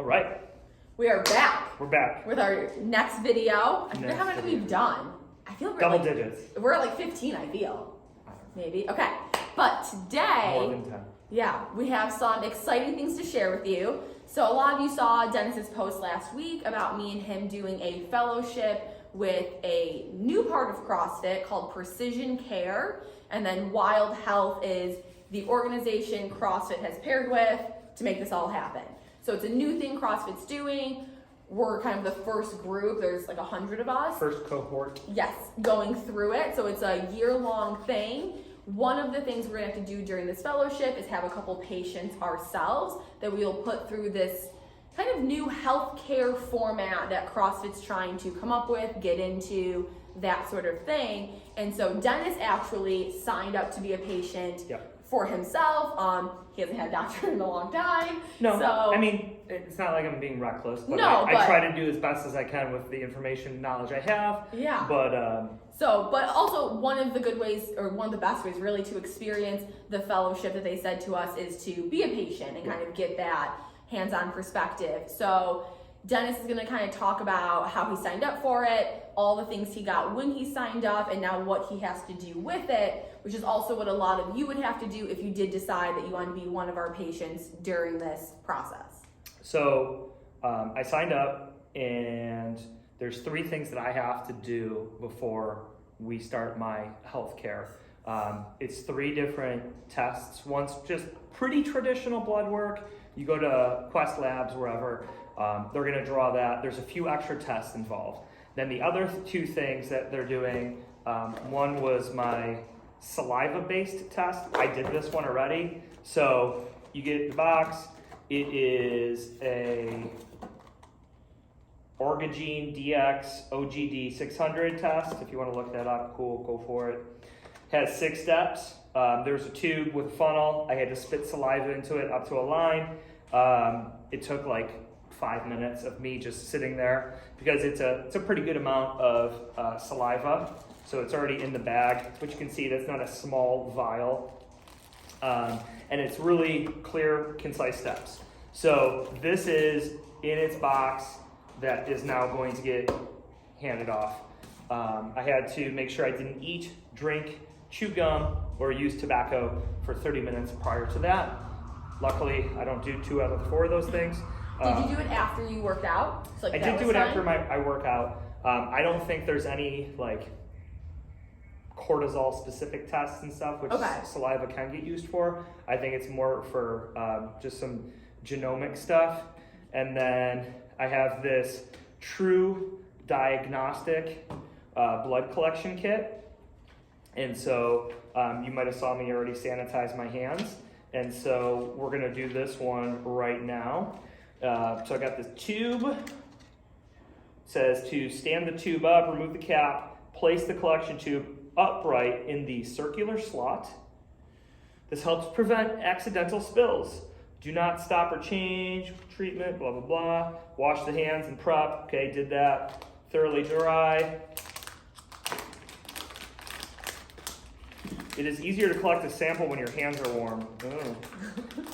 All right. We are back. We're back. With our next video. I forget how many video. we've done. I feel we're Double like, digits. We're at like 15, I feel. Maybe. Okay. But today, More than 10. yeah, we have some exciting things to share with you. So a lot of you saw Dennis's post last week about me and him doing a fellowship with a new part of CrossFit called Precision Care. And then Wild Health is the organization CrossFit has paired with to make this all happen. So it's a new thing CrossFit's doing. We're kind of the first group. There's like 100 of us. First cohort. Yes, going through it. So it's a year-long thing. One of the things we're gonna have to do during this fellowship is have a couple patients ourselves that we'll put through this kind of new healthcare format that CrossFit's trying to come up with, get into, that sort of thing. And so Dennis actually signed up to be a patient for himself. He hasn't had a doctor in a long time. No, so, I mean, it's not like I'm being reckless, but I try to do as best as I can with the information and knowledge I have. Yeah. But also one of the good ways, or one of the best ways really to experience the fellowship that they said to us is to be a patient and kind of get that hands-on perspective. So Dennis is gonna kind of talk about how he signed up for it, all the things he got when he signed up, and now what he has to do with it, which is also what a lot of you would have to do if you did decide that you want to be one of our patients during this process. So I signed up, and there's 3 things that I have to do before we start my healthcare. It's 3 different tests. One's just pretty traditional blood work. You go to Quest Labs, wherever, they're gonna draw that. There's a few extra tests involved. Then the other 2 things that they're doing, one was my saliva-based test. I did this one already. So you get the box. It is a Orgagene DX OGD 600 test. If you want to look that up, cool, go for it. Has 6 steps. There's a tube with a funnel. I had to spit saliva into it up to a line. It took like 5 minutes of me just sitting there because it's a pretty good amount of saliva. So it's already in the bag. Which you can see, that's not a small vial. And it's really clear, concise steps. So this is in its box that is now going to get handed off. I had to make sure I didn't eat, drink, chew gum, or use tobacco for 30 minutes prior to that. Luckily, I don't do 2 out of the 4 of those things. Did you do it after you worked out? So, like, I did do it after I work out. I don't think there's any like cortisol specific tests and stuff, which saliva can get used for. I think it's more for just some genomic stuff. And then I have this True Diagnostic blood collection kit. And so you might have saw me already sanitize my hands. And so we're gonna do this one right now. So I got this tube. It says to stand the tube up, remove the cap, place the collection tube upright in the circular slot. This helps prevent accidental spills. Do not stop or change treatment, blah, blah, blah. Wash the hands and prep. Okay, did that. Thoroughly dry. It is easier to collect a sample when your hands are warm.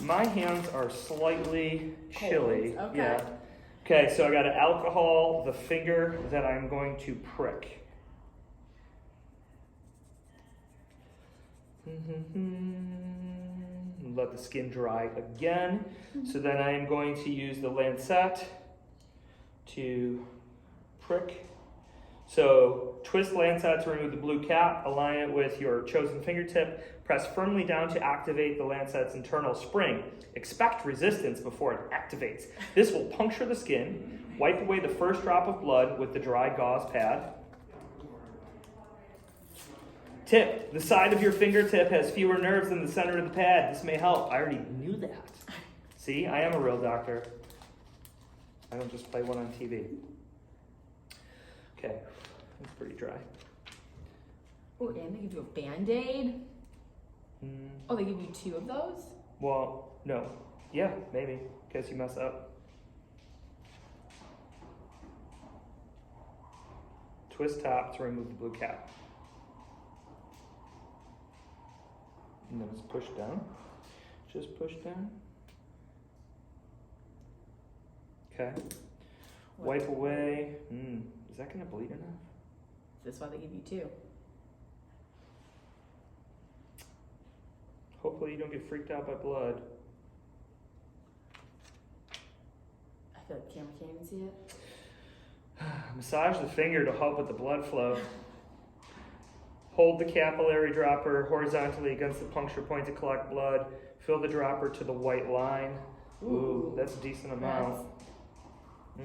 My hands are slightly chilly. Okay. Yeah. Okay, so I got to alcohol the finger that I'm going to prick. Let the skin dry again. So then I am going to use the lancet to prick. So twist lancet to remove the blue cap, align it with your chosen fingertip, press firmly down to activate the lancet's internal spring. Expect resistance before it activates. This will puncture the skin. Wipe away the first drop of blood with the dry gauze pad. Tip, the side of your fingertip has fewer nerves than the center of the pad. This may help. I already knew that. See, I am a real doctor. I don't just play one on TV. Okay, that's pretty dry. Oh, and they give you a Band-Aid? Oh, they give you 2 of those? Well, no. Yeah, maybe, in case you mess up. Twist top to remove the blue cap. And then just push down. Just push down. Okay. Wipe away. Is that going to bleed enough? That's why they give you 2. Hopefully you don't get freaked out by blood. I feel like the camera can't even see it. Massage the finger to help with the blood flow. Hold the capillary dropper horizontally against the puncture point to collect blood. Fill the dropper to the white line. Ooh, that's a decent amount.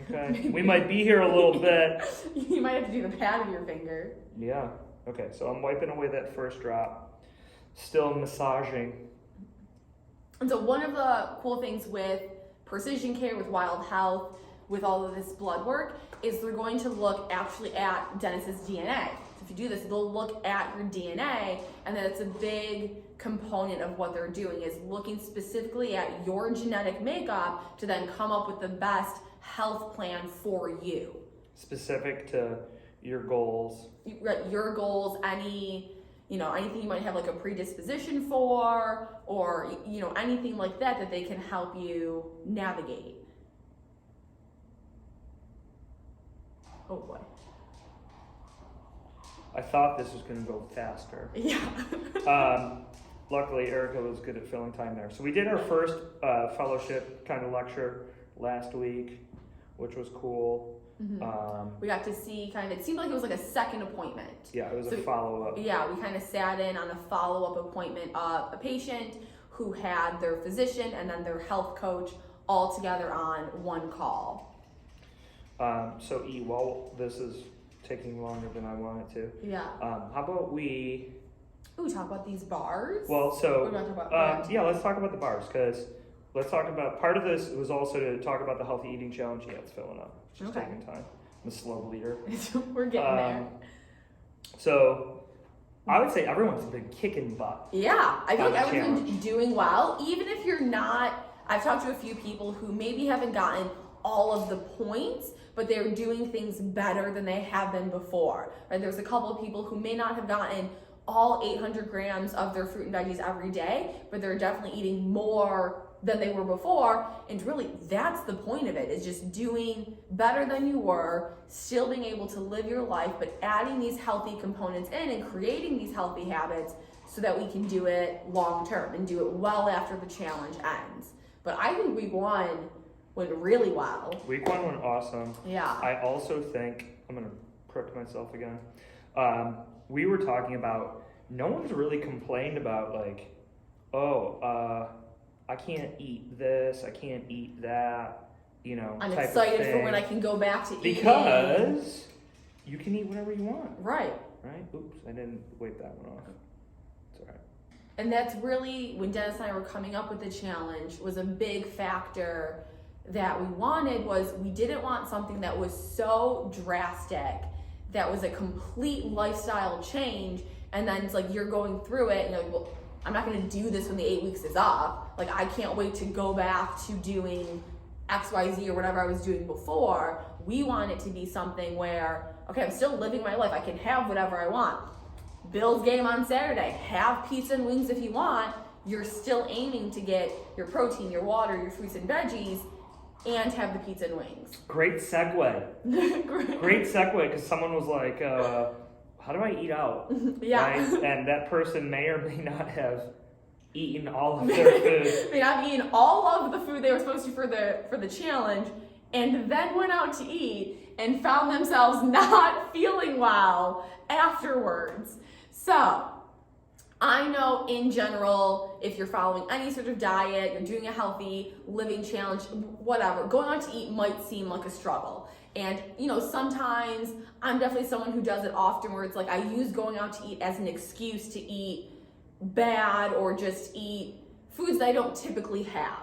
Okay, we might be here a little bit. You might have to do the pad of your finger. Yeah, okay, so I'm wiping away that first drop. Still massaging. And so one of the cool things with precision care, with Wild Health, with all of this blood work, is they're going to look actually at Dennis's DNA. So if you do this, they'll look at your DNA, and then it's a big component of what they're doing is looking specifically at your genetic makeup to then come up with the best health plan for you. Specific to your goals. Your goals, anything you might have like a predisposition for, or anything like that they can help you navigate. Oh boy. I thought this was going to go faster. Yeah. Luckily, Erica was good at filling time there. So we did our first fellowship kind of lecture last week, which was cool. Mm-hmm. We got to see it seemed like it was like a second appointment. Yeah, it was a follow-up. Yeah, we kind of sat in on a follow-up appointment of a patient who had their physician and then their health coach all together on one call. So while this is taking longer than I want it to. Yeah. How about we... Ooh, talk about these bars? Well, so... What do you want to talk about? Yeah, let's talk about the bars, because let's talk about... Part of this was also to talk about the healthy eating challenge. Yeah, it's filling up. It's just taking time. I'm a slow bleeder. We're getting there. So, I would say everyone's been kicking butt. Yeah, I feel like everyone's doing well. Even if you're not... I've talked to a few people who maybe haven't gotten all of the points, but they're doing things better than they have been before. Right? There's a couple of people who may not have gotten all 800 grams of their fruit and veggies every day, but they're definitely eating more than they were before. And really, that's the point of it, is just doing better than you were, still being able to live your life, but adding these healthy components in and creating these healthy habits so that we can do it long term and do it well after the challenge ends. But I think week 1 went really well. Week 1 went awesome. Yeah. I also think, I'm going to correct myself again. We were talking about, no one's really complained about like, I can't eat this, I can't eat that, I'm type excited of thing. for when I can go back to eating. Because you can eat whatever you want. Right. Right? Oops, I didn't wipe that one off. It's all right. And that's really, when Dennis and I were coming up with the challenge, was a big factor that we wanted. Was we didn't want something that was so drastic, that was a complete lifestyle change, and then it's like you're going through it and you're like, well, I'm not going to do this when the 8 weeks is up. Like, I can't wait to go back to doing XYZ or whatever I was doing before. We want it to be something where, okay, I'm still living my life. I can have whatever I want. Bills game on Saturday. Have pizza and wings if you want. You're still aiming to get your protein, your water, your fruits and veggies, and have the pizza and wings. Great segue. Great segue, because someone was like, how do I eat out? Yeah. Right? And that person may or may not have eaten all of their food. They have eaten all of the food they were supposed to for the challenge, and then went out to eat and found themselves not feeling well afterwards. So, I know in general, if you're following any sort of diet, you're doing a healthy living challenge, whatever, going out to eat might seem like a struggle. And, sometimes I'm definitely someone who does it often, where it's like I use going out to eat as an excuse to eat bad or just eat foods that I don't typically have,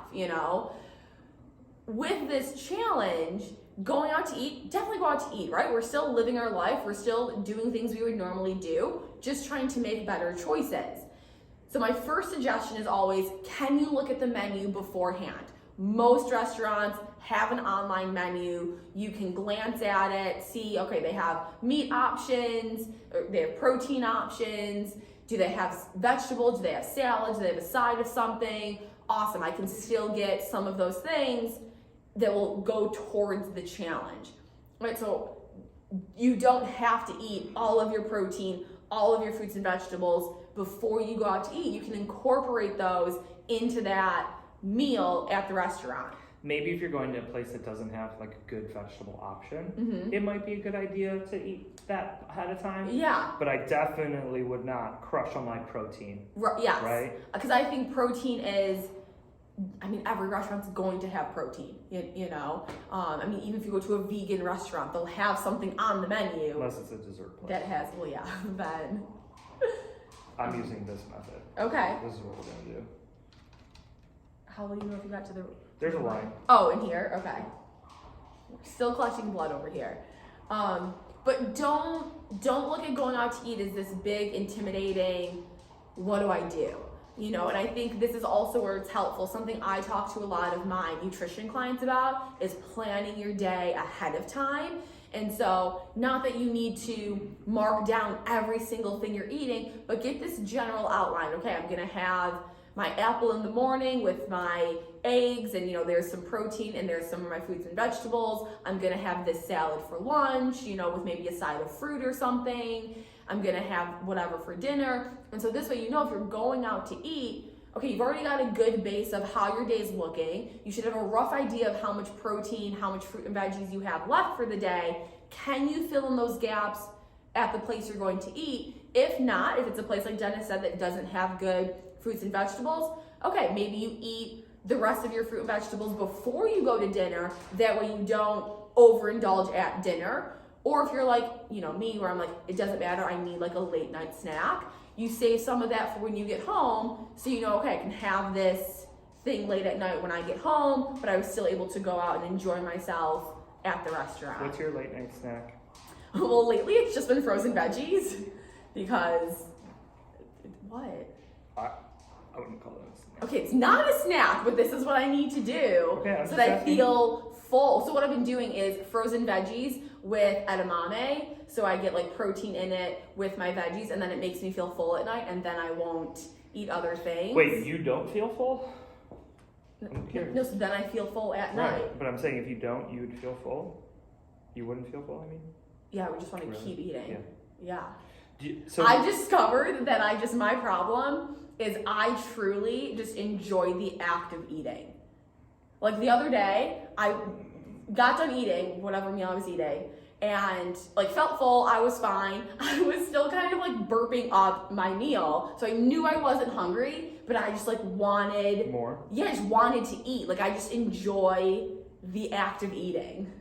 With this challenge, going out to eat, definitely go out to eat, right? We're still living our life. We're still doing things we would normally do, just trying to make better choices. So my first suggestion is always, can you look at the menu beforehand? Most restaurants have an online menu. You can glance at it, see, okay, they have meat options, or they have protein options. Do they have vegetables? Do they have salads? Do they have a side of something? Awesome, I can still get some of those things that will go towards the challenge, right? So you don't have to eat all of your protein, all of your fruits and vegetables before you go out to eat. You can incorporate those into that meal at the restaurant. Maybe if you're going to a place that doesn't have like a good vegetable option, it might be a good idea to eat that ahead of time. Yeah. But I definitely would not crush on my protein. Yes. Right? Because I think protein is, I mean, every restaurant's going to have protein, you know? I mean, even if you go to a vegan restaurant, they'll have something on the menu. Unless it's a dessert place. That has, well, yeah, then. I'm using this method. Okay. This is what we're going to do. How will you know if you got to the... There's a line. Oh, in here? Okay. Still collecting blood over here. But don't look at going out to eat as this big, intimidating, what do I do? You know, and I think this is also where it's helpful. Something I talk to a lot of my nutrition clients about is planning your day ahead of time. And so, not that you need to mark down every single thing you're eating, but get this general outline. Okay, I'm gonna have my apple in the morning with my eggs, and you know, there's some protein and there's some of my fruits and vegetables. I'm gonna have this salad for lunch, you know, with maybe a side of fruit or something. I'm gonna have whatever for dinner. And so this way, you know, if you're going out to eat, okay, you've already got a good base of how your day's looking. You should have a rough idea of how much protein, how much fruit and veggies you have left for the day. Can you fill in those gaps at the place you're going to eat? If not, if it's a place like Dennis said that doesn't have good fruits and vegetables, okay, maybe you eat the rest of your fruit and vegetables before you go to dinner. That way you don't overindulge at dinner. Or if you're like, you know, me, where I'm like, it doesn't matter, I need like a late night snack. You save some of that for when you get home, so you know, okay, I can have this thing late at night when I get home, but I was still able to go out and enjoy myself at the restaurant. What's your late night snack? Well, lately it's just been frozen veggies, because, what? I wouldn't call it a snack. Okay, it's not a snack, but this is what I need to do so that I feel full. So what I've been doing is frozen veggies with edamame, so I get like protein in it with my veggies, and then it makes me feel full at night, and then I won't eat other things. Wait, you don't feel full? No, so then I feel full at night. Right, but I'm saying if you don't, you would feel full? You wouldn't feel full, I mean? Yeah, I would just want to keep eating. Yeah. So I discovered that my problem is I truly just enjoy the act of eating. Like the other day, I got done eating whatever meal I was eating, and like felt full. I was fine. I was still kind of like burping up my meal, so I knew I wasn't hungry, but I just like wanted more. Yeah, I just wanted to eat. Like I just enjoy the act of eating.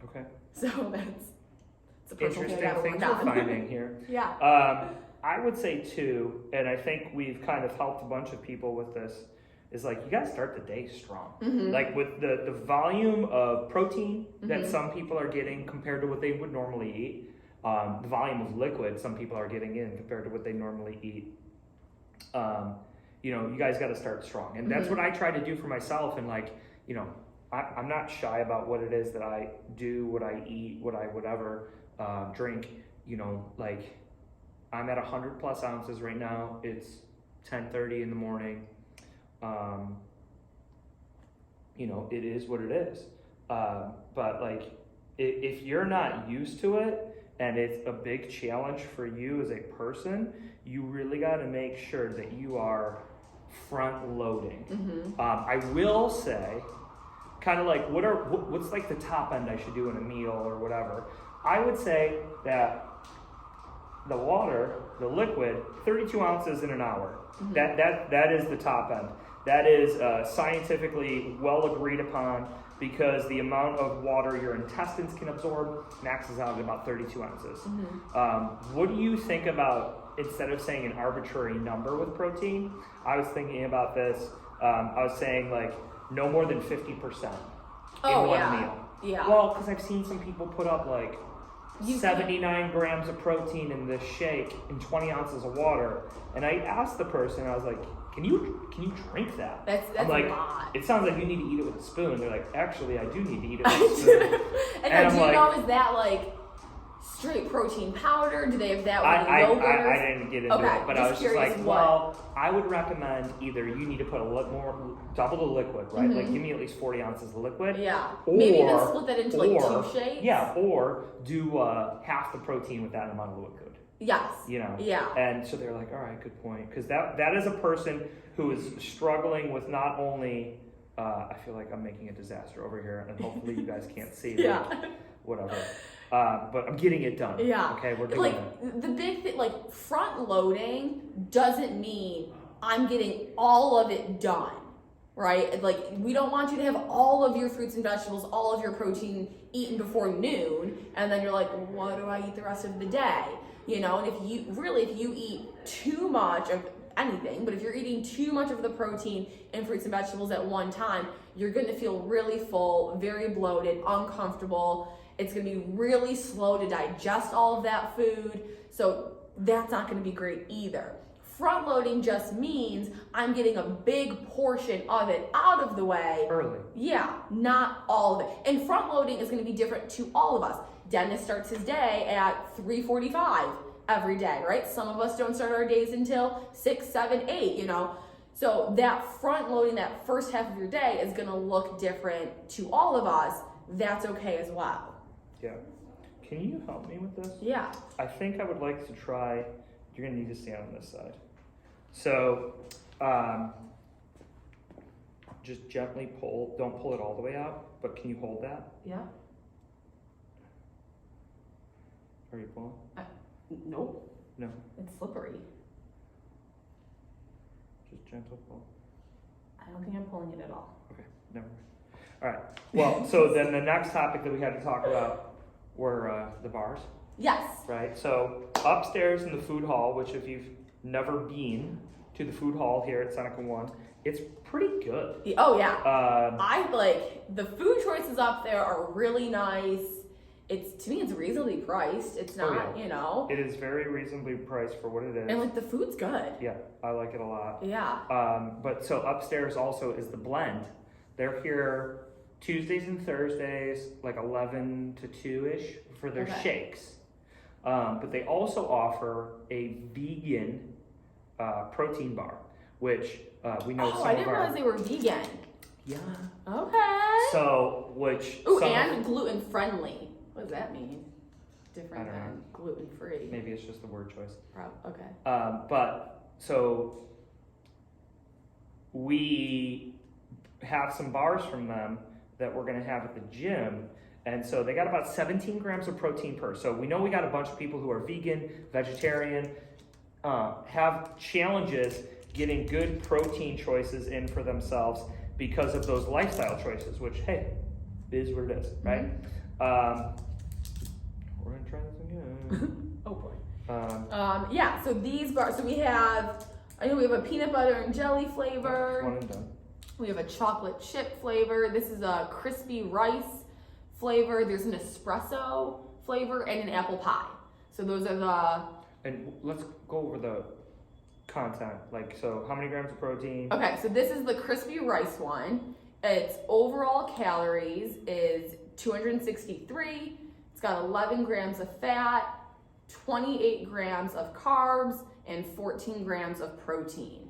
Okay. So that's a personal interesting things we're finding here. Yeah. I would say too, and I think we've kind of helped a bunch of people with this, is like you gotta start the day strong. Like with the volume of protein that some people are getting compared to what they would normally eat, the volume of liquid some people are getting in compared to what they normally eat. You know, you guys gotta start strong. And that's what I try to do for myself, and like, you know, I'm not shy about what it is that I do, what I eat, what I whatever drink. You know, like I'm at 100+ ounces right now. It's 10:30 in the morning. You know, it is what it is. But like, if you're not used to it and it's a big challenge for you as a person, you really got to make sure that you are front loading. I will say, kind of like, what's like the top end I should do in a meal or whatever. I would say that the water, the liquid, 32 ounces in an hour. That is the top end. That is scientifically well agreed upon, because the amount of water your intestines can absorb maxes out at about 32 ounces. What do you think about, instead of saying an arbitrary number with protein, I was thinking about this, I was saying like no more than 50% in one meal. Yeah. Well, because I've seen some people put up like 79 grams of protein in this shake and 20 ounces of water, and I asked the person, I was like, can you drink that? That's like, a lot. It sounds like you need to eat it with a spoon. They're like, actually, I do need to eat it with a spoon. And do you know, is that like straight protein powder? Do they have that with I yogurt? didn't get into it, but I was just like, well, I would recommend either you need to put a little more, double the liquid, right? Like give me at least 40 ounces of liquid. Yeah. Or, maybe even split that into like 2 shakes. Yeah, or do half the protein with that amount of liquid. Yes. You know? Yeah. And so they're like, all right, good point. Because that is a person who is struggling with not only, I feel like I'm making a disaster over here, and hopefully you guys can't see it. Yeah. Whatever. But I'm getting it done. Yeah. Okay, we're doing it. The big thing, like front loading doesn't mean I'm getting all of it done, right? Like we don't want you to have all of your fruits and vegetables, all of your protein eaten before noon, and then you're like, what do I eat the rest of the day? You know, and if you eat too much of anything, but if you're eating too much of the protein and fruits and vegetables at one time, you're going to feel really full, very bloated, uncomfortable. It's going to be really slow to digest all of that food. So that's not going to be great either. Front loading just means I'm getting a big portion of it out of the way. Early. Yeah, not all of it. And front loading is going to be different to all of us. Dennis starts his day at 3:45 every day, right? Some of us don't start our days until 6, 7, 8, you know. So that front loading, that first half of your day is going to look different to all of us. That's okay as well. Yeah. Can you help me with this? Yeah. I think I would like to try, you're going to need to stand on this side. So, just gently pull, don't pull it all the way out, but can you hold that? Yeah. Are you pulling? Nope. No. It's slippery. Just gentle pull. I don't think I'm pulling it at all. Okay, never mind. All right. Well, so then the next topic that we had to talk about were the bars. Yes. Right. So upstairs in the food hall, which if you've never been to the food hall here at Seneca One, it's pretty good. Oh yeah. I like the food choices up there are really nice. To me, it's reasonably priced. It's not, you know. It is very reasonably priced for what it is. And like the food's good. Yeah, I like it a lot. Yeah. But so upstairs also is the blend. They're here Tuesdays and Thursdays, like 11 to 2-ish for their shakes. But they also offer a vegan protein bar, which we know some I didn't realize they were vegan. Yeah. Okay. So, which... and gluten friendly. What does that mean? Different than gluten free. Maybe it's just the word choice. Okay. But, so, we have some bars from them that we're going to have at the gym. And so they got about 17 grams of protein per. So we know we got a bunch of people who are vegan, vegetarian, have challenges getting good protein choices in for themselves because of those lifestyle choices, which, hey, is what it is, right? We're going to try this again. Oh boy. Yeah, so these bars, so we have a peanut butter and jelly flavor. One and done. We have a chocolate chip flavor. This is a crispy rice flavor. There's an espresso flavor and an apple pie. So those are the... And let's go over the content. Like, so how many grams of protein? Okay, so this is the crispy rice one. Its overall calories is 263. It's got 11 grams of fat, 28 grams of carbs, and 14 grams of protein.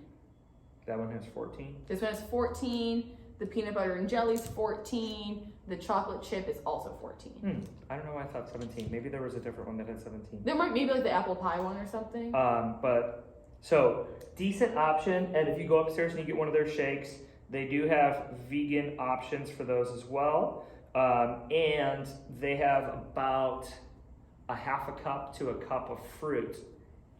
That one has 14? This one has 14. The peanut butter and jelly is 14. The chocolate chip is also 14. I don't know why I thought 17. Maybe there was a different one that had 17. There might maybe like the apple pie one or something. But so decent option. And if you go upstairs and you get one of their shakes, they do have vegan options for those as well. And they have about a half a cup to a cup of fruit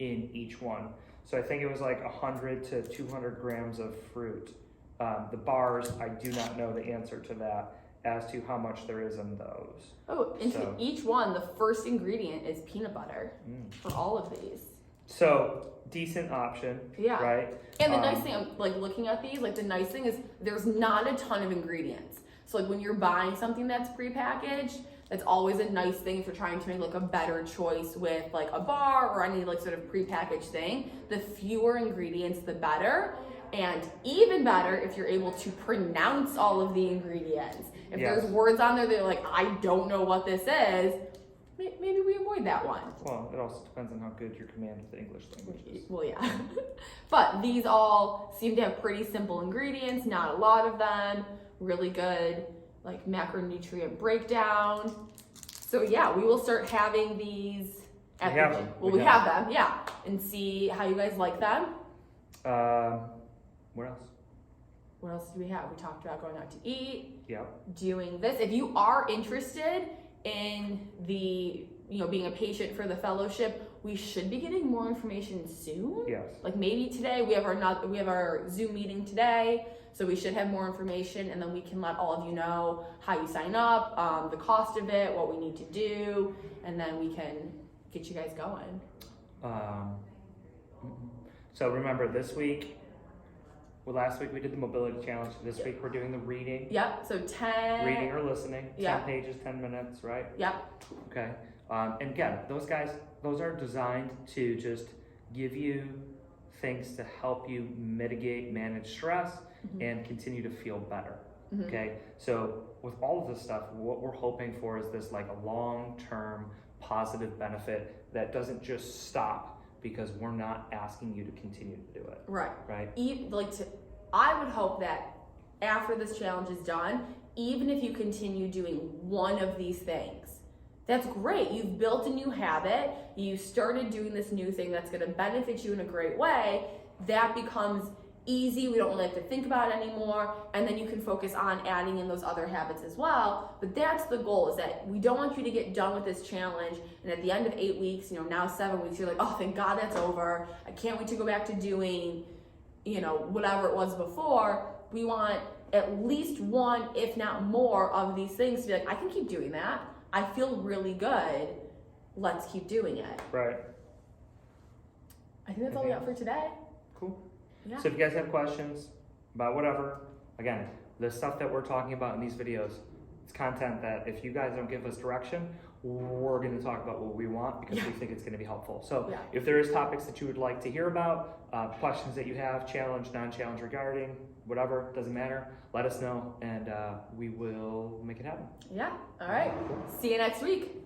in each one. So I think it was like 100 to 200 grams of fruit. The bars, I do not know the answer to that as to how much there is in those. Oh, and so, each one, the first ingredient is peanut butter for all of these. So decent option, right? And the nice thing, I'm like looking at these, like the nice thing is there's not a ton of ingredients. So like when you're buying something that's prepackaged, that's always a nice thing if you're trying to make like a better choice with like a bar or any like sort of prepackaged thing. The fewer ingredients, the better. And even better if you're able to pronounce all of the ingredients. If there's words on there that you're like, I don't know what this is, maybe we avoid that one. Well, it also depends on how good your command of the English language is. Well, yeah. But these all seem to have pretty simple ingredients, not a lot of them, really good like macronutrient breakdown. So yeah, we will start having these at We have the them. gym. Well, We we have have them, yeah. And see how you guys like them. What else? What else do we have? We talked about going out to eat, Yep. doing this. If you are interested in the, being a patient for the fellowship, we should be getting more information soon. Yes. Like maybe today. We have our Zoom meeting today, so we should have more information, and then we can let all of you know how you sign up, the cost of it, what we need to do, and then we can get you guys going. So remember, last week we did the mobility challenge. This week we're doing the reading. Yep. So 10. Reading or listening. 10 Yeah. pages, 10 minutes, right? Yep. Okay. And again, those are designed to just give you things to help you mitigate, manage stress, and continue to feel better. Mm-hmm. Okay. So with all of this stuff, what we're hoping for is this like a long-term positive benefit that doesn't just stop because we're not asking you to continue to do it. Right. Right. I would hope that after this challenge is done, even if you continue doing one of these things, that's great. You've built a new habit. You started doing this new thing that's going to benefit you in a great way. That becomes easy. We don't really have to think about it anymore. And then you can focus on adding in those other habits as well. But that's the goal, is that we don't want you to get done with this challenge. And at the end of 8 weeks, now 7 weeks, you're like, oh, thank God that's over. I can't wait to go back to doing, whatever it was before. We want at least one, if not more, of these things to be like, I can keep doing that. I feel really good. Let's keep doing it. Right. I think that's all we got for today. Cool. Yeah. So if you guys have questions about whatever, again, the stuff that we're talking about in these videos, it's content that if you guys don't give us direction, we're going to talk about what we want because we think it's going to be helpful. So if there is topics that you would like to hear about, questions that you have, challenge, non-challenge regarding, whatever, doesn't matter, let us know and we will make it happen. Yeah. All right. See you next week.